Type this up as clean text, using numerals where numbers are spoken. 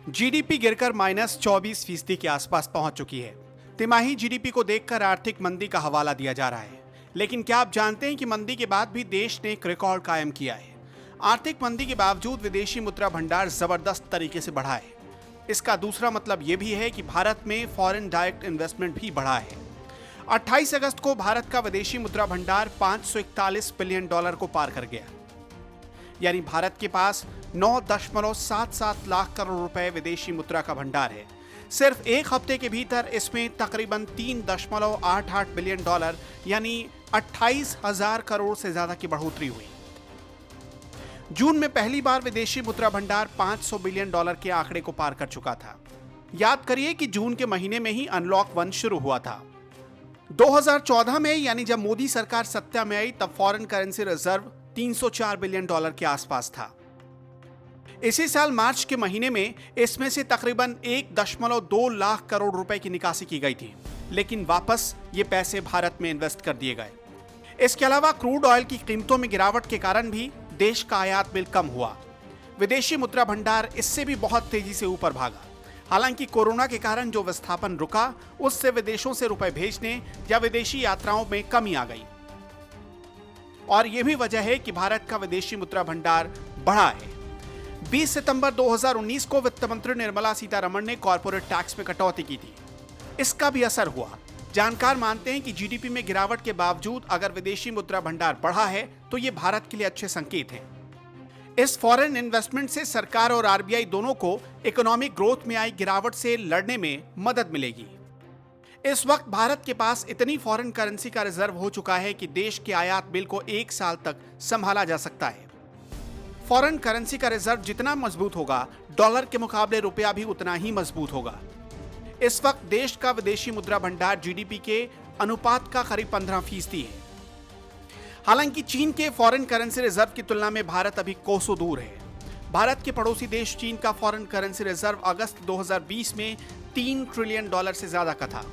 GDP गिरकर -24% के आसपास पहुंच चुकी है। तिमाही जीडीपी को देखकर आर्थिक मंदी का हवाला दिया जा रहा है, लेकिन क्या आप जानते हैं कि मंदी के बाद भी देश ने एक रिकॉर्ड कायम किया है। आर्थिक मंदी के बावजूद विदेशी मुद्रा भंडार जबरदस्त तरीके से बढ़ा है। इसका दूसरा मतलब यह भी है कि भारत में फॉरेन डायरेक्ट इन्वेस्टमेंट भी बढ़ा है। 28 अगस्त को भारत का विदेशी मुद्रा भंडार $541 बिलियन को पार कर गया, यानी भारत के पास 9.77 लाख करोड़ रुपए विदेशी मुद्रा का भंडार है। सिर्फ एक हफ्ते के भीतर इसमें तकरीबन $3.88 बिलियन यानी 28,000 करोड़ से ज्यादा की बढ़ोतरी हुई। जून में पहली बार विदेशी मुद्रा भंडार $500 बिलियन के आंकड़े को पार कर चुका था। याद करिए कि जून के महीने में ही अनलॉक 1 शुरू हुआ था। 2014 में, यानी जब मोदी सरकार सत्ता में आई, तब फॉरेन करेंसी रिजर्व $304 बिलियन के आसपास था। इसी साल मार्च के महीने में इसमें से तकरीबन 1.2 लाख करोड़ रुपए की निकासी की गई थी, लेकिन वापस ये पैसे भारत में इन्वेस्ट कर दिए गए। इसके अलावा क्रूड ऑयल की कीमतों में गिरावट के कारण भी देश का आयात बिल कम हुआ। विदेशी मुद्रा भंडार इससे भी बहुत तेजी से ऊपर भागा। हालांकि कोरोना के कारण जो विस्थापन रुका, उससे विदेशों से रुपए भेजने या विदेशी यात्राओं में कमी आ गई, और यह भी वजह है कि भारत का विदेशी मुद्रा भंडार बढ़ा है। 20 सितंबर 2019 को वित्त मंत्री निर्मला सीतारमण ने कॉर्पोरेट टैक्स में कटौती की थी। इसका भी असर हुआ। जानकार मानते हैं कि जीडीपी में गिरावट के बावजूद अगर विदेशी मुद्रा भंडार बढ़ा है तो ये भारत के लिए अच्छे संकेत हैं। इस फॉरेन इन्वेस्टमेंट से सरकार और आरबीआई दोनों को इकोनॉमिक ग्रोथ में आई गिरावट से लड़ने में मदद मिलेगी। इस वक्त भारत के पास इतनी फॉरेन करेंसी का रिजर्व हो चुका है कि देश के आयात बिल को 1 साल तक संभाला जा सकता है। फॉरेन करेंसी का रिजर्व जितना मजबूत होगा, डॉलर के मुकाबले रुपया भी उतना ही मजबूत होगा। इस वक्त देश का विदेशी मुद्रा भंडार जीडीपी के अनुपात का करीब 15% है। हालांकि चीन के फॉरेन करेंसी रिजर्व की तुलना में भारत अभी कोसों दूर है। भारत के पड़ोसी देश चीन का फॉरेन करेंसी रिजर्व अगस्त 2020 में $3 ट्रिलियन से ज्यादा का था।